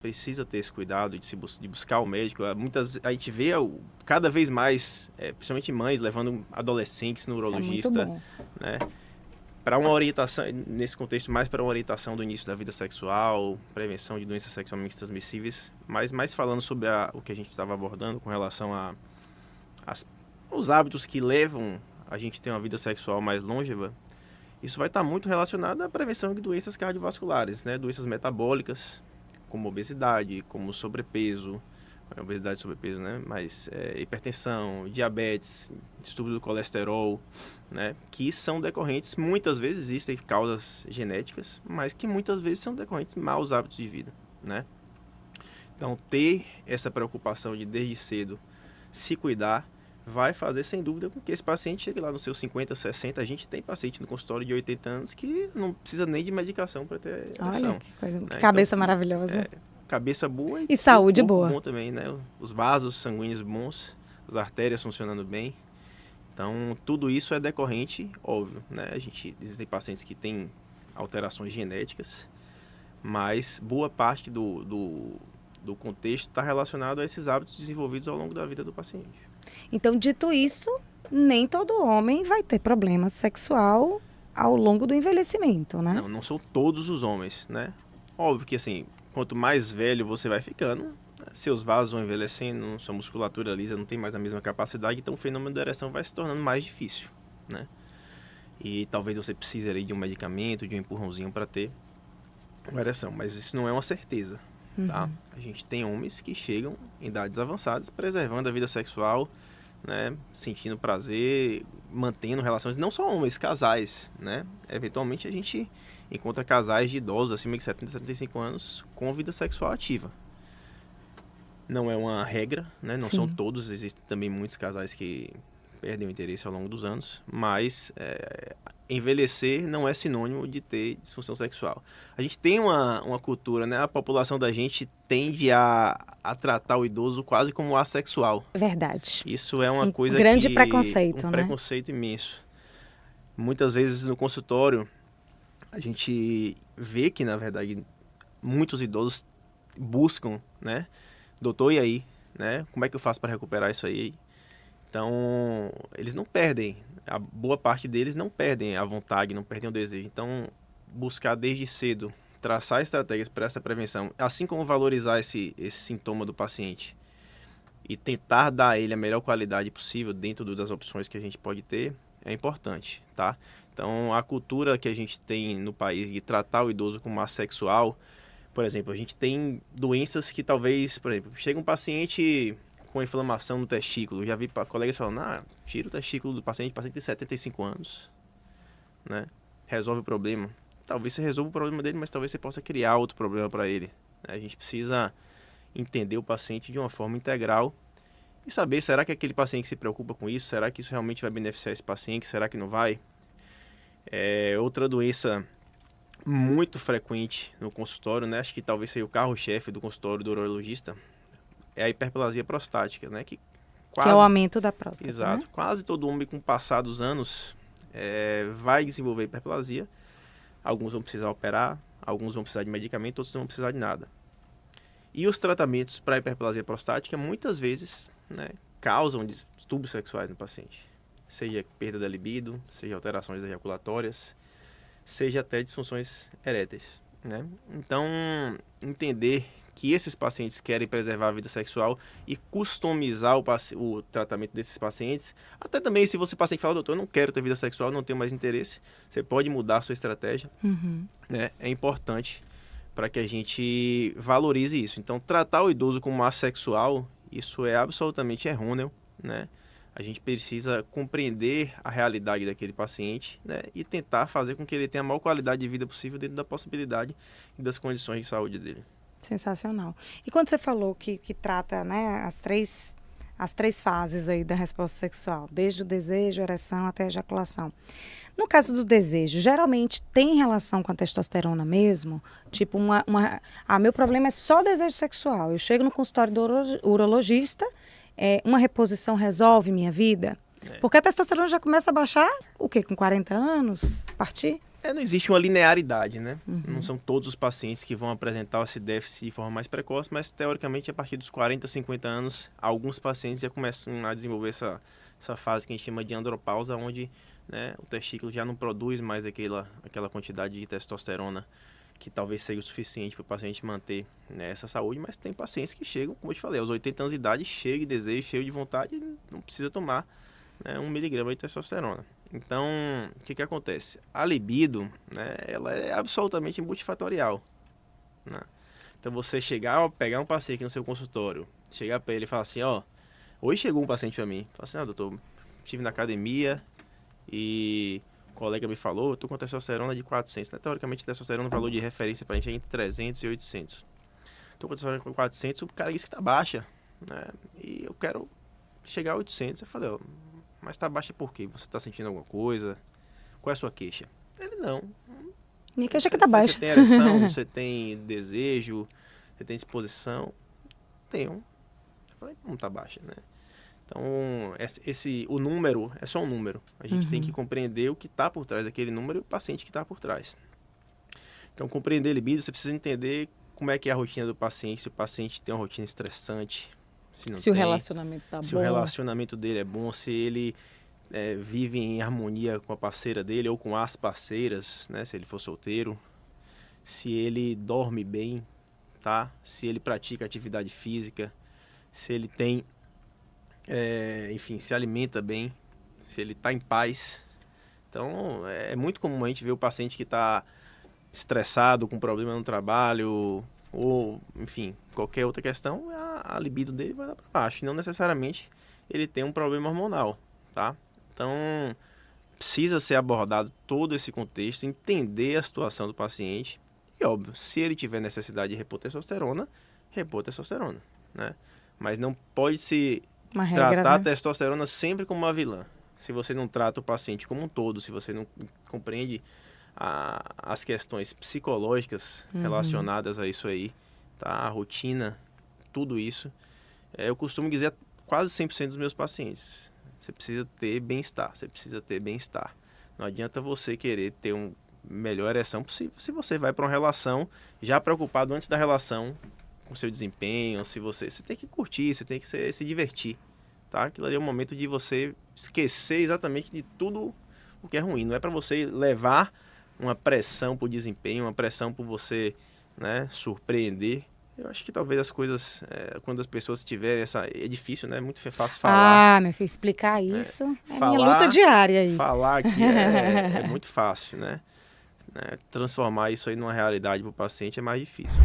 precisa ter esse cuidado de buscar o médico. A gente vê cada vez mais, principalmente mães, levando adolescentes no urologista, né? Para uma orientação, nesse contexto, mais para uma orientação do início da vida sexual, prevenção de doenças sexualmente transmissíveis, mas mais falando sobre o que a gente estava abordando com relação aos hábitos que levam a gente a ter uma vida sexual mais longeva. Isso vai estar muito relacionado à prevenção de doenças cardiovasculares, né? Doenças metabólicas, como obesidade, como sobrepeso, obesidade e sobrepeso, né? Mas hipertensão, diabetes, distúrbio do colesterol, né? Que são decorrentes, muitas vezes existem causas genéticas, mas que muitas vezes são decorrentes de maus hábitos de vida, né? Então, ter essa preocupação de desde cedo se cuidar vai fazer, sem dúvida, com que esse paciente chegue lá nos seus 50, 60. A gente tem paciente no consultório de 80 anos que não precisa nem de medicação para ter ereção. Olha, que coisa, né? cabeça então, maravilhosa. Cabeça boa e saúde corpo boa. Bom também, né? Os vasos sanguíneos bons, as artérias funcionando bem. Então, tudo isso é decorrente, óbvio, né? Existem pacientes que têm alterações genéticas, mas boa parte do contexto está relacionado a esses hábitos desenvolvidos ao longo da vida do paciente. Então, dito isso, nem todo homem vai ter problema sexual ao longo do envelhecimento, né? Não são todos os homens, né? Óbvio que, assim, quanto mais velho você vai ficando, seus vasos vão envelhecendo, sua musculatura lisa não tem mais a mesma capacidade, então o fenômeno da ereção vai se tornando mais difícil, né? E talvez você precise ali de um medicamento, de um empurrãozinho para ter uma ereção, mas isso não é uma certeza, tá? A gente tem homens que chegam em idades avançadas, preservando a vida sexual, né? Sentindo prazer, mantendo relações, não só homens, casais, né? Eventualmente a gente encontra casais de idosos acima de 70, 75 anos com vida sexual ativa. Não é uma regra, né? Não são todos, existem também muitos casais que perdem o interesse ao longo dos anos, mas envelhecer não é sinônimo de ter disfunção sexual. A gente tem uma cultura, né? A população da gente tende a tratar o idoso quase como assexual. Verdade. Isso é uma coisa grande preconceito, um né? preconceito imenso. Muitas vezes no consultório a gente vê que, na verdade, muitos idosos buscam, né? Doutor, e aí? Né? Como é que eu faço para recuperar isso aí? Então, eles não perdem, a boa parte deles não perdem a vontade, não perdem o desejo. Então, buscar desde cedo, traçar estratégias para essa prevenção, assim como valorizar esse sintoma do paciente e tentar dar a ele a melhor qualidade possível dentro das opções que a gente pode ter, é importante, tá? Então, a cultura que a gente tem no país de tratar o idoso como assexual, por exemplo, a gente tem doenças que talvez, por exemplo, chega um paciente com inflamação no testículo. Já vi colegas falando, tira o testículo do paciente tem 75 anos, né? Resolve o problema. Talvez você resolva o problema dele, mas talvez você possa criar outro problema para ele. A gente precisa entender o paciente de uma forma integral e saber, será que aquele paciente se preocupa com isso? Será que isso realmente vai beneficiar esse paciente? Será que não vai? Outra doença muito frequente no consultório, né? Acho que talvez seja o carro-chefe do consultório do urologista, é a hiperplasia prostática, né? Que é o aumento da próstata. Exato. Né? Quase todo homem, com o passar dos anos, vai desenvolver hiperplasia. Alguns vão precisar operar, alguns vão precisar de medicamento, outros não vão precisar de nada. E os tratamentos para a hiperplasia prostática, muitas vezes, né, causam distúrbios sexuais no paciente. Seja perda da libido, seja alterações ejaculatórias, seja até disfunções eréteis, né? Então, entender que esses pacientes querem preservar a vida sexual e customizar o tratamento desses pacientes. Até também, se você paciente fala, doutor, eu não quero ter vida sexual, não tenho mais interesse, você pode mudar a sua estratégia. Né? É importante para que a gente valorize isso. Então, tratar o idoso como assexual, isso é absolutamente errôneo, né? A gente precisa compreender a realidade daquele paciente, né? E tentar fazer com que ele tenha a maior qualidade de vida possível dentro da possibilidade e das condições de saúde dele. Sensacional. E quando você falou que trata, né, as três fases aí da resposta sexual, desde o desejo, ereção até a ejaculação. No caso do desejo, geralmente tem relação com a testosterona mesmo? Tipo, meu problema é só desejo sexual. Eu chego no consultório do urologista, uma reposição resolve minha vida? Porque a testosterona já começa a baixar, o quê? Com 40 anos? Partir? Não existe uma linearidade, né? Não são todos os pacientes que vão apresentar esse déficit de forma mais precoce, mas teoricamente a partir dos 40, 50 anos, alguns pacientes já começam a desenvolver essa fase que a gente chama de andropausa, onde, né, o testículo já não produz mais aquela quantidade de testosterona que talvez seja o suficiente para o paciente manter, né, essa saúde, mas tem pacientes que chegam, como eu te falei, aos 80 anos de idade, cheio de desejo, cheio de vontade, e não precisa tomar, né, 1 miligrama de testosterona. Então, o que acontece? A libido, né, ela é absolutamente multifatorial, né? Então, você pegar um paciente aqui no seu consultório, chegar para ele e falar assim, ó, hoje chegou um paciente para mim, fala assim, doutor, estive na academia e o colega me falou, eu tô com testosterona de 400, né? Teoricamente, testosterona, o valor de referência para a gente é entre 300 e 800. Tô com testosterona com 400, o cara disse que tá baixa, né? E eu quero chegar a 800. Eu falei, ó, mas tá baixa por quê? Você tá sentindo alguma coisa? Qual é a sua queixa? Ele, não. Minha queixa que tá baixa. Você tem ereção, você tem desejo, você tem disposição? Tenho. Eu falei, não tá baixa, né? Então, o número é só um número. A gente tem que compreender o que está por trás daquele número e o paciente que está por trás. Então, compreender libido, você precisa entender como é que é a rotina do paciente, se o paciente tem uma rotina estressante, se não tem, o relacionamento tá bom. Se o relacionamento dele é bom, se ele vive em harmonia com a parceira dele ou com as parceiras, né, se ele for solteiro, se ele dorme bem, tá? Se ele pratica atividade física, se ele tem, enfim, se alimenta bem, se ele está em paz. Então, é muito comum a gente ver o paciente que está estressado, com problema no trabalho, ou, enfim, qualquer outra questão, a libido dele vai lá para baixo. Não necessariamente ele tem um problema hormonal, tá? Então, precisa ser abordado todo esse contexto, entender a situação do paciente. E, óbvio, se ele tiver necessidade de repor testosterona, né? Mas não pode se tratar a testosterona sempre como uma vilã. Se você não trata o paciente como um todo, se você não compreende as questões psicológicas relacionadas a isso aí, tá? A rotina, tudo isso. Eu costumo dizer a quase 100% dos meus pacientes, você precisa ter bem-estar. Não adianta você querer ter uma melhor ereção se você vai para uma relação já preocupado antes da relação com seu desempenho, você tem que curtir, você tem que se divertir, tá? Aquilo ali é o momento de você esquecer exatamente de tudo o que é ruim. Não é para você levar uma pressão por desempenho, uma pressão por você, né, surpreender. Eu acho que talvez as coisas, quando as pessoas tiverem é difícil, né? É muito fácil falar. Ah, meu filho, explicar isso é minha luta diária aí. Falar aqui é muito fácil, né? Transformar isso aí numa realidade para o paciente é mais difícil.